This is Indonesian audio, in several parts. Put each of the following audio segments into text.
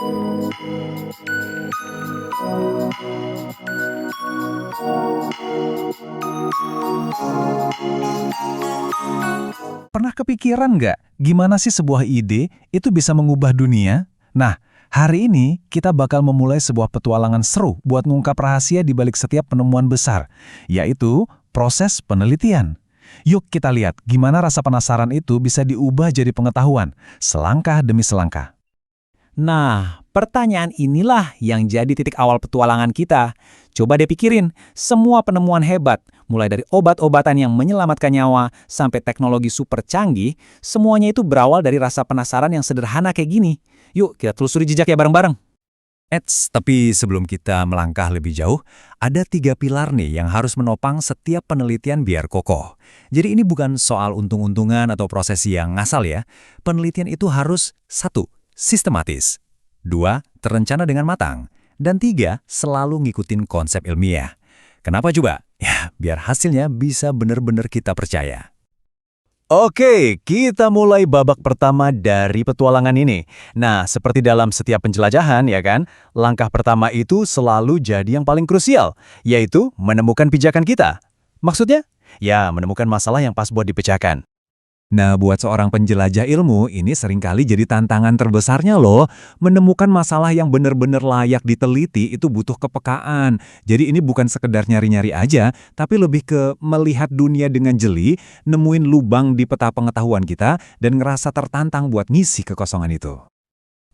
Pernah kepikiran nggak gimana sih sebuah ide itu bisa mengubah dunia? Nah, hari ini kita bakal memulai sebuah petualangan seru buat ngungkap rahasia di balik setiap penemuan besar, yaitu proses penelitian. Yuk kita lihat gimana rasa penasaran itu bisa diubah jadi pengetahuan, selangkah demi selangkah. Nah, pertanyaan inilah yang jadi titik awal petualangan kita. Coba deh pikirin, semua penemuan hebat, mulai dari obat-obatan yang menyelamatkan nyawa sampai teknologi super canggih, semuanya itu berawal dari rasa penasaran yang sederhana kayak gini. Yuk, kita telusuri jejak ya bareng-bareng. Tapi sebelum kita melangkah lebih jauh, ada 3 pilar nih yang harus menopang setiap penelitian biar kokoh. Jadi ini bukan soal untung-untungan atau proses yang ngasal ya. Penelitian itu harus 1. Sistematis. 2. Terencana dengan matang. Dan 3. Selalu ngikutin konsep ilmiah. Kenapa coba? Ya, biar hasilnya bisa benar-benar kita percaya. Oke, kita mulai babak pertama dari petualangan ini. Nah, seperti dalam setiap penjelajahan, ya kan? Langkah pertama itu selalu jadi yang paling krusial, yaitu menemukan pijakan kita. Maksudnya? Ya, menemukan masalah yang pas buat dipecahkan. Nah, buat seorang penjelajah ilmu, ini seringkali jadi tantangan terbesarnya loh. Menemukan masalah yang benar-benar layak diteliti itu butuh kepekaan. Jadi ini bukan sekedar nyari-nyari aja, tapi lebih ke melihat dunia dengan jeli, nemuin lubang di peta pengetahuan kita, dan ngerasa tertantang buat ngisi kekosongan itu.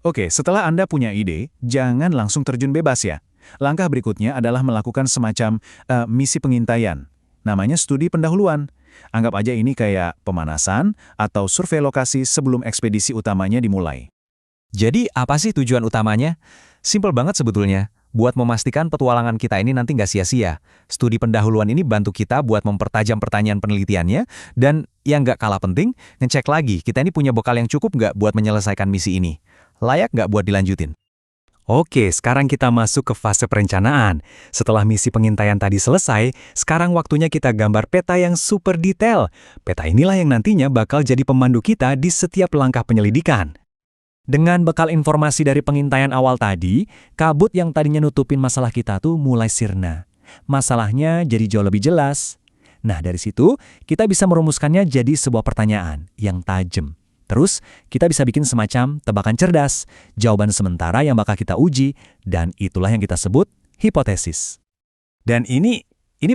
Oke, setelah Anda punya ide, jangan langsung terjun bebas ya. Langkah berikutnya adalah melakukan semacam misi pengintaian. Namanya studi pendahuluan. Anggap aja ini kayak pemanasan atau survei lokasi sebelum ekspedisi utamanya dimulai. Jadi apa sih tujuan utamanya? Simpel banget sebetulnya. Buat memastikan petualangan kita ini nanti nggak sia-sia. Studi pendahuluan ini bantu kita buat mempertajam pertanyaan penelitiannya, dan yang nggak kalah penting, ngecek lagi kita ini punya bekal yang cukup nggak buat menyelesaikan misi ini. Layak nggak buat dilanjutin? Oke, sekarang kita masuk ke fase perencanaan. Setelah misi pengintaian tadi selesai, sekarang waktunya kita gambar peta yang super detail. Peta inilah yang nantinya bakal jadi pemandu kita di setiap langkah penyelidikan. Dengan bekal informasi dari pengintaian awal tadi, kabut yang tadinya nutupin masalah kita tuh mulai sirna. Masalahnya jadi jauh lebih jelas. Nah, dari situ kita bisa merumuskannya jadi sebuah pertanyaan yang tajam. Terus, kita bisa bikin semacam tebakan cerdas, jawaban sementara yang bakal kita uji, dan itulah yang kita sebut hipotesis. Dan ini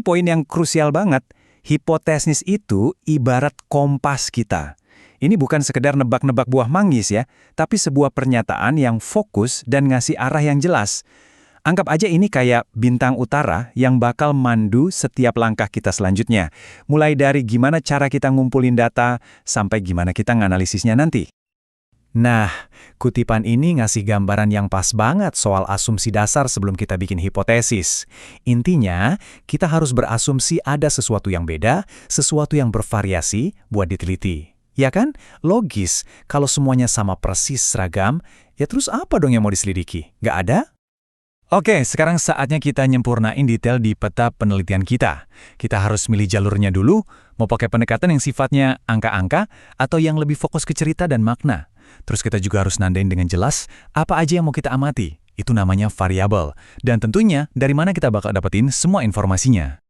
poin yang krusial banget. Hipotesis itu ibarat kompas kita. Ini bukan sekedar nebak-nebak buah manggis ya, tapi sebuah pernyataan yang fokus dan ngasih arah yang jelas. Anggap aja ini kayak bintang utara yang bakal mandu setiap langkah kita selanjutnya. Mulai dari gimana cara kita ngumpulin data, sampai gimana kita nganalisisnya nanti. Nah, kutipan ini ngasih gambaran yang pas banget soal asumsi dasar sebelum kita bikin hipotesis. Intinya, kita harus berasumsi ada sesuatu yang beda, sesuatu yang bervariasi buat diteliti. Ya kan? Logis, kalau semuanya sama persis seragam, ya terus apa dong yang mau diselidiki? Nggak ada? Oke, sekarang saatnya kita nyempurnain detail di peta penelitian kita. Kita harus milih jalurnya dulu, mau pakai pendekatan yang sifatnya angka-angka atau yang lebih fokus ke cerita dan makna. Terus kita juga harus nandain dengan jelas apa aja yang mau kita amati. Itu namanya variabel. Dan tentunya dari mana kita bakal dapetin semua informasinya.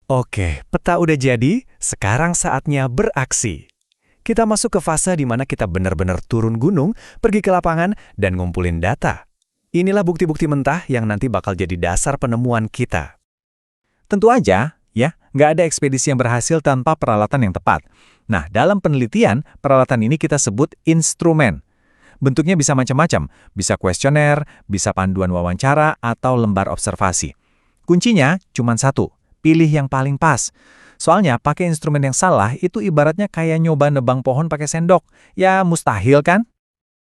Oke, peta udah jadi, sekarang saatnya beraksi. Kita masuk ke fase di mana kita benar-benar turun gunung, pergi ke lapangan, dan ngumpulin data. Inilah bukti-bukti mentah yang nanti bakal jadi dasar penemuan kita. Tentu aja, ya, nggak ada ekspedisi yang berhasil tanpa peralatan yang tepat. Nah, dalam penelitian, peralatan ini kita sebut instrumen. Bentuknya bisa macam-macam, bisa kuesioner, bisa panduan wawancara, atau lembar observasi. Kuncinya cuma satu, pilih yang paling pas. Soalnya, pakai instrumen yang salah itu ibaratnya kayak nyoba nebang pohon pakai sendok. Ya, mustahil kan?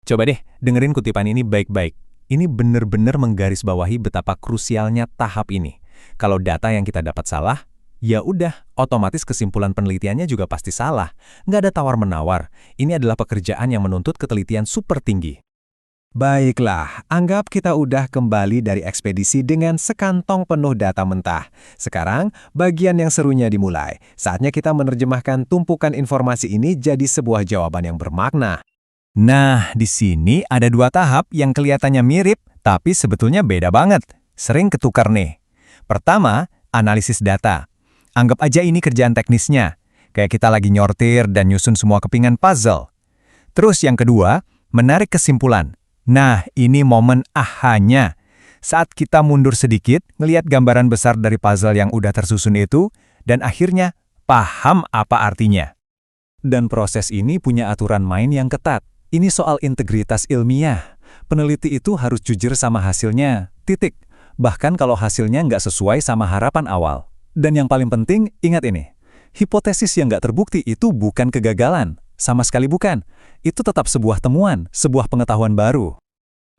Coba deh, dengerin kutipan ini baik-baik. Ini benar-benar menggarisbawahi betapa krusialnya tahap ini. Kalau data yang kita dapat salah, ya udah, otomatis kesimpulan penelitiannya juga pasti salah. Nggak ada tawar-menawar. Ini adalah pekerjaan yang menuntut ketelitian super tinggi. Baiklah, anggap kita udah kembali dari ekspedisi dengan sekantong penuh data mentah. Sekarang, bagian yang serunya dimulai. Saatnya kita menerjemahkan tumpukan informasi ini jadi sebuah jawaban yang bermakna. Nah, di sini ada dua tahap yang kelihatannya mirip, tapi sebetulnya beda banget. Sering ketukar nih. Pertama, analisis data. Anggap aja ini kerjaan teknisnya. Kayak kita lagi nyortir dan nyusun semua kepingan puzzle. Terus yang kedua, menarik kesimpulan. Nah, ini momen ahanya. Saat kita mundur sedikit, ngelihat gambaran besar dari puzzle yang udah tersusun itu, dan akhirnya paham apa artinya. Dan proses ini punya aturan main yang ketat. Ini soal integritas ilmiah. Peneliti itu harus jujur sama hasilnya, titik. Bahkan kalau hasilnya nggak sesuai sama harapan awal. Dan yang paling penting, ingat ini. Hipotesis yang nggak terbukti itu bukan kegagalan. Sama sekali bukan. Itu tetap sebuah temuan, sebuah pengetahuan baru.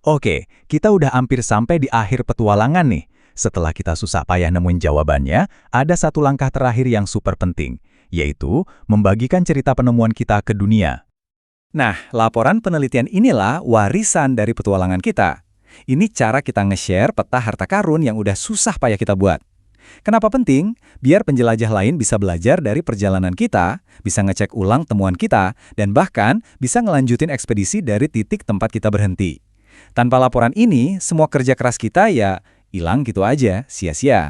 Oke, kita udah hampir sampai di akhir petualangan nih. Setelah kita susah payah nemuin jawabannya, ada satu langkah terakhir yang super penting, yaitu membagikan cerita penemuan kita ke dunia. Nah, laporan penelitian inilah warisan dari petualangan kita. Ini cara kita nge-share peta harta karun yang udah susah payah kita buat. Kenapa penting? Biar penjelajah lain bisa belajar dari perjalanan kita, bisa ngecek ulang temuan kita, dan bahkan bisa ngelanjutin ekspedisi dari titik tempat kita berhenti. Tanpa laporan ini, semua kerja keras kita ya hilang gitu aja, sia-sia.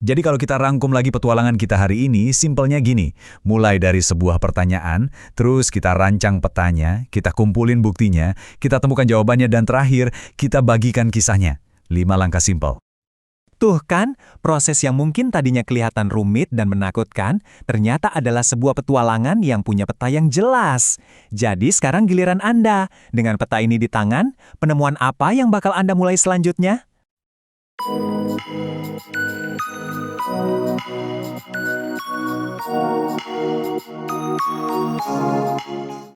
Jadi kalau kita rangkum lagi petualangan kita hari ini, simpelnya gini. Mulai dari sebuah pertanyaan, terus kita rancang petanya, kita kumpulin buktinya, kita temukan jawabannya, dan terakhir, kita bagikan kisahnya. 5 langkah simpel. Tuh kan, proses yang mungkin tadinya kelihatan rumit dan menakutkan, ternyata adalah sebuah petualangan yang punya peta yang jelas. Jadi sekarang giliran Anda. Dengan peta ini di tangan, penemuan apa yang bakal Anda mulai selanjutnya?